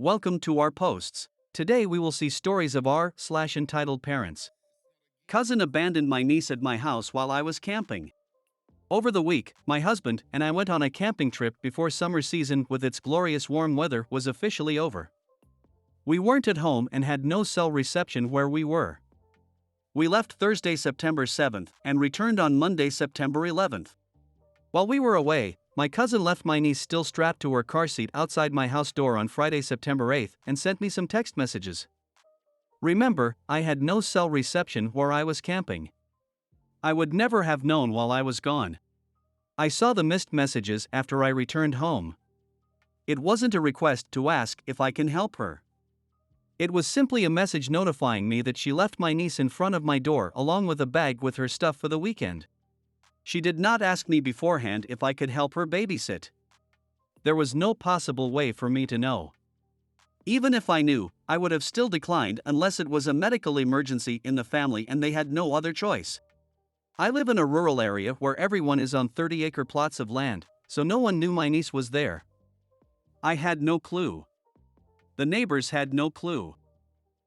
Welcome to our posts. Today we will see stories of entitled parents. Cousin abandoned my niece at my house while I was camping. Over the week, my husband and I went on a camping trip before summer season with its glorious warm weather was officially over. We weren't at home and had no cell reception where we were. We left Thursday, September 7th and returned on Monday, September 11th. While we were away, my cousin left my niece still strapped to her car seat outside my house door on Friday, September 8th and sent me some text messages. Remember, I had no cell reception where I was camping. I would never have known while I was gone. I saw the missed messages after I returned home. It wasn't a request to ask if I can help her. It was simply a message notifying me that she left my niece in front of my door along with a bag with her stuff for the weekend. She did not ask me beforehand if I could help her babysit. There was no possible way for me to know. Even if I knew, I would have still declined unless it was a medical emergency in the family and they had no other choice. I live in a rural area where everyone is on 30-acre plots of land, so no one knew my niece was there. I had no clue. The neighbors had no clue.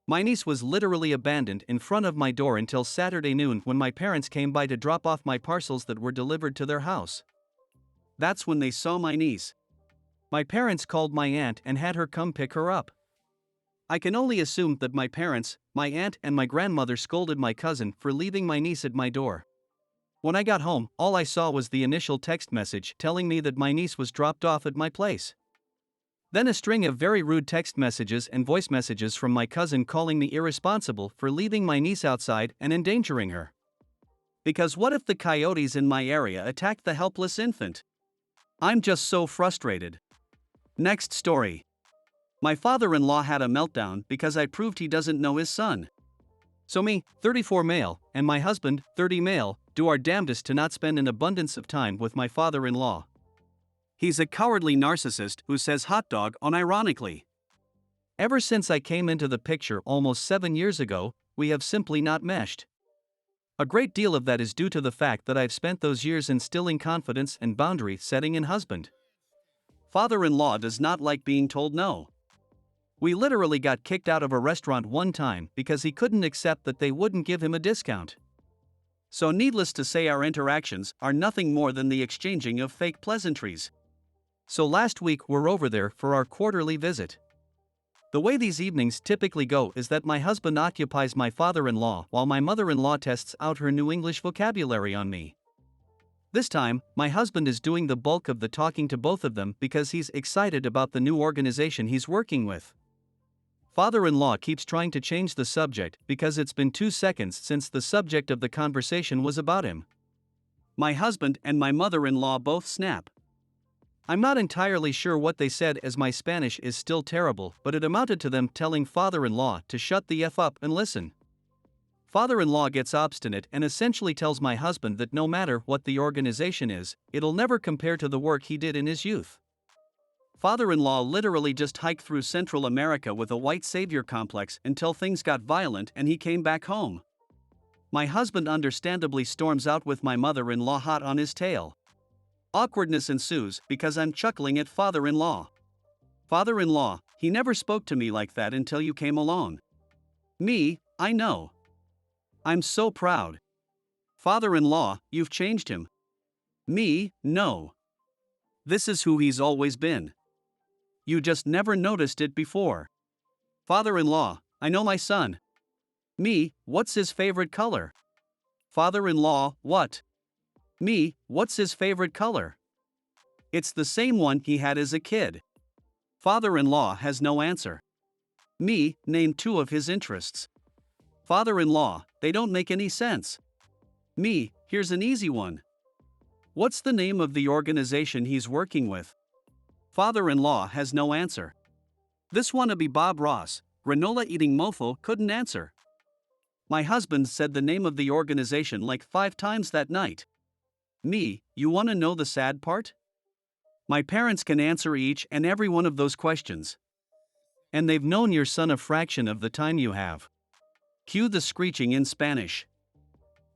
My niece was literally abandoned in front of my door until Saturday noon when my parents came by to drop off my parcels that were delivered to their house. That's when they saw my niece. My parents called my aunt and had her come pick her up. I can only assume that my parents, my aunt and my grandmother scolded my cousin for leaving my niece at my door. When I got home, all I saw was the initial text message telling me that my niece was dropped off at my place. Then a string of very rude text messages and voice messages from my cousin calling me irresponsible for leaving my niece outside and endangering her. Because what if the coyotes in my area attacked the helpless infant? I'm just so frustrated. Next story. My father-in-law had a meltdown because I proved he doesn't know his son. So me, 34 male, and my husband, 30 male, do our damnedest to not spend an abundance of time with my father-in-law. He's a cowardly narcissist who says hot dog unironically. Ever since I came into the picture almost 7 years ago, we have simply not meshed. A great deal of that is due to the fact that I've spent those years instilling confidence and boundary setting in husband. Father-in-law does not like being told no. We literally got kicked out of a restaurant one time because he couldn't accept that they wouldn't give him a discount. So needless to say, our interactions are nothing more than the exchanging of fake pleasantries. So last week we're over there for our quarterly visit. The way these evenings typically go is that my husband occupies my father-in-law while my mother-in-law tests out her new English vocabulary on me. This time, my husband is doing the bulk of the talking to both of them because he's excited about the new organization he's working with. Father-in-law keeps trying to change the subject because it's been 2 seconds since the subject of the conversation was about him. My husband and my mother-in-law both snap. I'm not entirely sure what they said as my Spanish is still terrible, but it amounted to them telling father-in-law to shut the F up and listen. Father-in-law gets obstinate and essentially tells my husband that no matter what the organization is, it'll never compare to the work he did in his youth. Father-in-law literally just hiked through Central America with a white savior complex until things got violent and he came back home. My husband understandably storms out with my mother-in-law hot on his tail. Awkwardness ensues because I'm chuckling at father-in-law. Father-in-law, he never spoke to me like that until you came along. Me, I know. I'm so proud. Father-in-law, you've changed him. Me, no. This is who he's always been. You just never noticed it before. Father-in-law, I know my son. Me, what's his favorite color? Father-in-law, what? Me, what's his favorite color? It's the same one he had as a kid. Father-in-law has no answer. Me, name 2 of his interests. Father-in-law, they don't make any sense. Me, here's an easy one. What's the name of the organization he's working with? Father-in-law has no answer. This wannabe Bob Ross, granola-eating mofo couldn't answer. My husband said the name of the organization like 5 times that night. Me, you wanna know the sad part? My parents can answer each and every one of those questions. And they've known your son a fraction of the time you have. Cue the screeching in Spanish.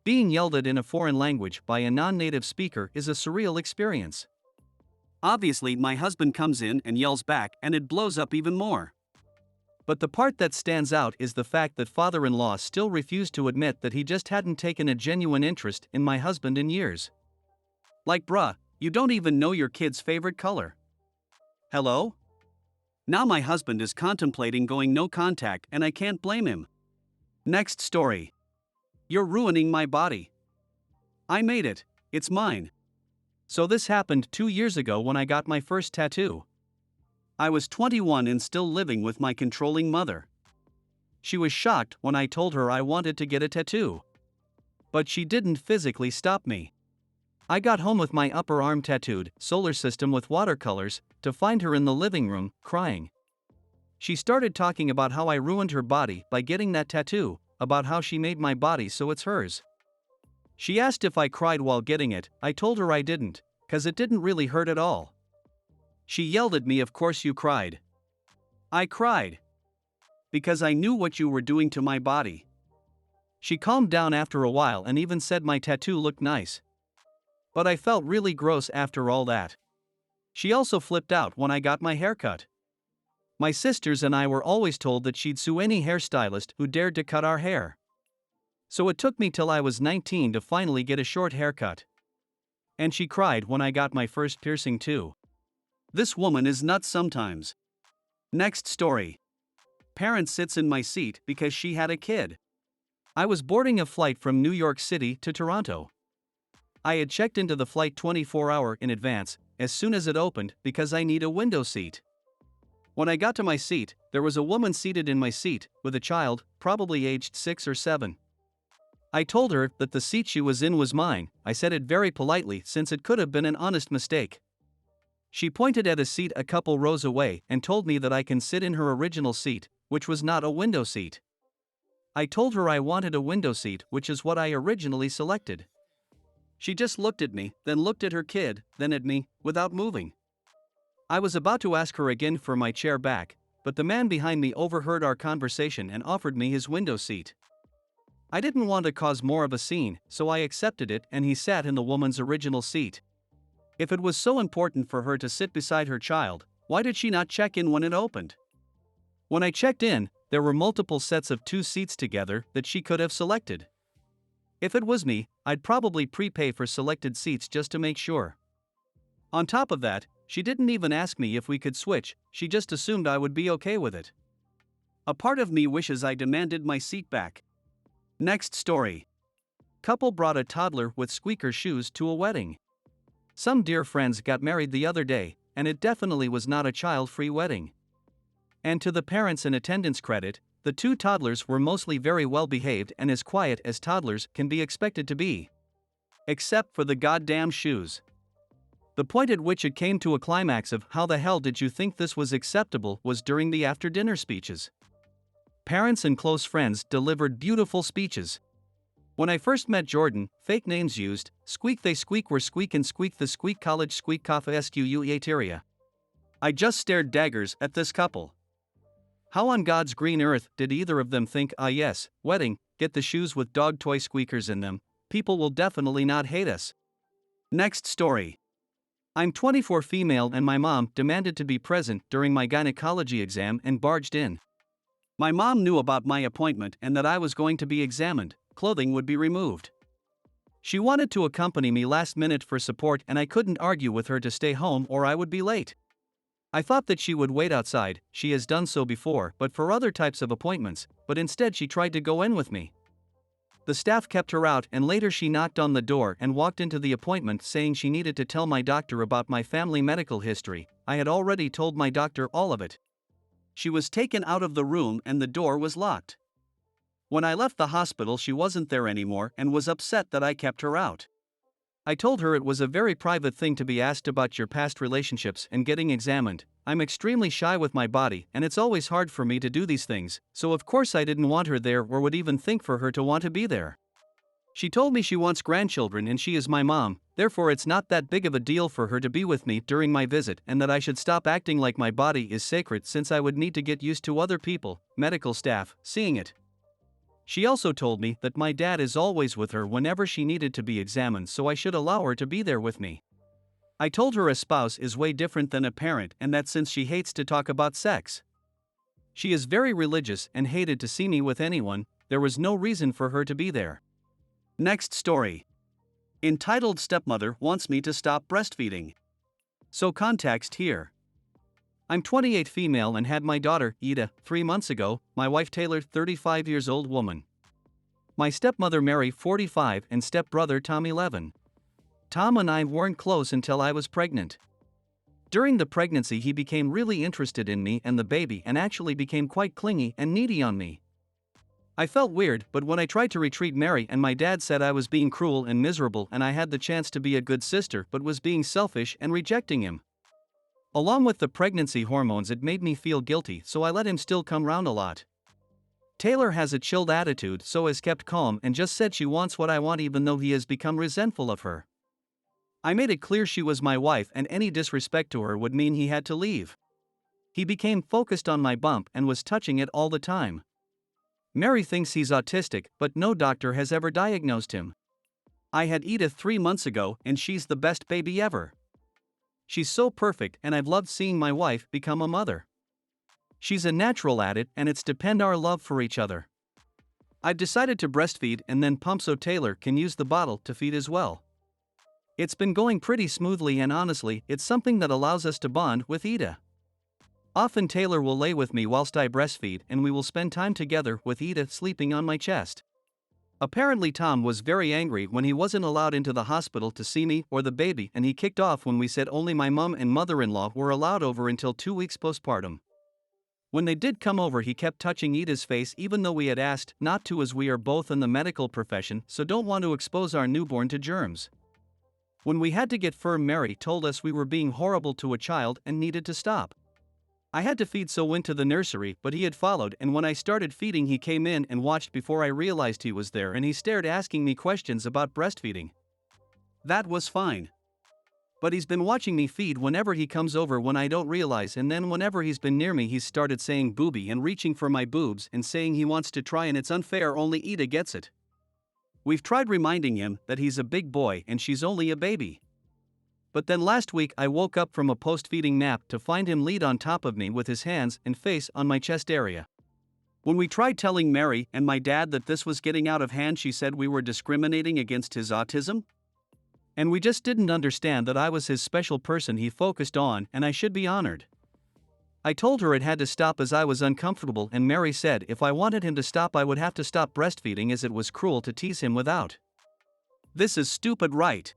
Being yelled at in a foreign language by a non-native speaker is a surreal experience. Obviously, my husband comes in and yells back and it blows up even more. But the part that stands out is the fact that father-in-law still refused to admit that he just hadn't taken a genuine interest in my husband in years. Like bruh, you don't even know your kid's favorite color. Hello? Now my husband is contemplating going no contact and I can't blame him. Next story. You're ruining my body. I made it, it's mine. So this happened 2 years ago when I got my first tattoo. I was 21 and still living with my controlling mother. She was shocked when I told her I wanted to get a tattoo. But she didn't physically stop me. I got home with my upper arm tattooed, solar system with watercolors, to find her in the living room, crying. She started talking about how I ruined her body by getting that tattoo, about how she made my body so it's hers. She asked if I cried while getting it. I told her I didn't, 'cause it didn't really hurt at all. She yelled at me, "Of course you cried." I cried. Because I knew what you were doing to my body. She calmed down after a while and even said my tattoo looked nice. But I felt really gross after all that. She also flipped out when I got my hair cut. My sisters and I were always told that she'd sue any hairstylist who dared to cut our hair. So it took me till I was 19 to finally get a short haircut. And she cried when I got my first piercing too. This woman is nuts sometimes. Next story. Parent sits in my seat because she had a kid. I was boarding a flight from New York City to Toronto. I had checked into the flight 24 hours in advance, as soon as it opened, because I need a window seat. When I got to my seat, there was a woman seated in my seat, with a child, probably aged 6 or 7. I told her that the seat she was in was mine. I said it very politely since it could have been an honest mistake. She pointed at a seat a couple rows away and told me that I can sit in her original seat, which was not a window seat. I told her I wanted a window seat, which is what I originally selected. She just looked at me, then looked at her kid, then at me, without moving. I was about to ask her again for my chair back, but the man behind me overheard our conversation and offered me his window seat. I didn't want to cause more of a scene, so I accepted it and he sat in the woman's original seat. If it was so important for her to sit beside her child, why did she not check in when it opened? When I checked in, there were multiple sets of 2 seats together that she could have selected. If it was me, I'd probably prepay for selected seats just to make sure. On top of that, she didn't even ask me if we could switch, she just assumed I would be okay with it. A part of me wishes I demanded my seat back. Next story. Couple brought a toddler with squeaker shoes to a wedding. Some dear friends got married the other day, and it definitely was not a child-free wedding. And to the parents in attendance credit, the 2 toddlers were mostly very well behaved and as quiet as toddlers can be expected to be. Except for the goddamn shoes. The point at which it came to a climax of "how the hell did you think this was acceptable" was during the after-dinner speeches. Parents and close friends delivered beautiful speeches. When I first met Jordan, fake names used, squeak they squeak were squeak and squeak the squeak college squeak kafa squeateria. I just stared daggers at this couple. How on God's green earth did either of them think, "Ah yes, wedding, get the shoes with dog toy squeakers in them, people will definitely not hate us." Next story. I'm 24 female and my mom demanded to be present during my gynecology exam and barged in. My mom knew about my appointment and that I was going to be examined. Clothing would be removed. She wanted to accompany me last minute for support and I couldn't argue with her to stay home or I would be late. I thought that she would wait outside, she has done so before but for other types of appointments, but instead she tried to go in with me. The staff kept her out and later she knocked on the door and walked into the appointment saying she needed to tell my doctor about my family medical history. I had already told my doctor all of it. She was taken out of the room and the door was locked. When I left the hospital she wasn't there anymore and was upset that I kept her out. I told her it was a very private thing to be asked about your past relationships and getting examined. I'm extremely shy with my body and it's always hard for me to do these things, so of course I didn't want her there or would even think for her to want to be there. She told me she wants grandchildren and she is my mom, therefore it's not that big of a deal for her to be with me during my visit and that I should stop acting like my body is sacred since I would need to get used to other people, medical staff, seeing it. She also told me that my dad is always with her whenever she needed to be examined so I should allow her to be there with me. I told her a spouse is way different than a parent and that since she hates to talk about sex, She is very religious and hated to see me with anyone. There was no reason for her to be there. Next story. Entitled Stepmother wants me to stop breastfeeding. So context here. I'm 28 female and had my daughter, Ida, 3 months ago, my wife Taylor, 35 years old woman. My stepmother Mary, 45, and stepbrother Tom, 11. Tom and I weren't close until I was pregnant. During the pregnancy he became really interested in me and the baby and actually became quite clingy and needy on me. I felt weird, but when I tried to retreat Mary and my dad said I was being cruel and miserable and I had the chance to be a good sister but was being selfish and rejecting him. Along with the pregnancy hormones it made me feel guilty, so I let him still come round a lot. Taylor has a chilled attitude, so has kept calm and just said she wants what I want even though he has become resentful of her. I made it clear she was my wife and any disrespect to her would mean he had to leave. He became focused on my bump and was touching it all the time. Mary thinks he's autistic, but no doctor has ever diagnosed him. I had Edith 3 months ago and she's the best baby ever. She's so perfect and I've loved seeing my wife become a mother. She's a natural at it and it's depend our love for each other. I've decided to breastfeed and then pump so Taylor can use the bottle to feed as well. It's been going pretty smoothly and honestly it's something that allows us to bond with Ida. Often Taylor will lay with me whilst I breastfeed and we will spend time together with Ida sleeping on my chest. Apparently Tom was very angry when he wasn't allowed into the hospital to see me or the baby and he kicked off when we said only my mum and mother-in-law were allowed over until 2 weeks postpartum. When they did come over he kept touching Ida's face even though we had asked not to as we are both in the medical profession so don't want to expose our newborn to germs. When we had to get firm Mary told us we were being horrible to a child and needed to stop. I had to feed so went to the nursery but he had followed and when I started feeding he came in and watched before I realized he was there and he stared asking me questions about breastfeeding. That was fine. But he's been watching me feed whenever he comes over when I don't realize and then whenever he's been near me he's started saying booby and reaching for my boobs and saying he wants to try and it's unfair only Ida gets it. We've tried reminding him that he's a big boy and she's only a baby. But then last week I woke up from a post-feeding nap to find him lead on top of me with his hands and face on my chest area. When we tried telling Mary and my dad that this was getting out of hand she said we were discriminating against his autism. And we just didn't understand that I was his special person he focused on and I should be honored. I told her it had to stop as I was uncomfortable and Mary said if I wanted him to stop I would have to stop breastfeeding as it was cruel to tease him without. This is stupid, right?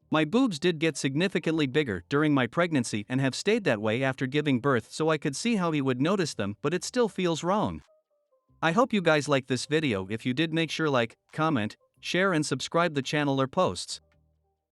My boobs did get significantly bigger during my pregnancy and have stayed that way after giving birth so I could see how he would notice them but it still feels wrong. I hope you guys like this video. If you did make sure like, comment, share and subscribe the channel or posts.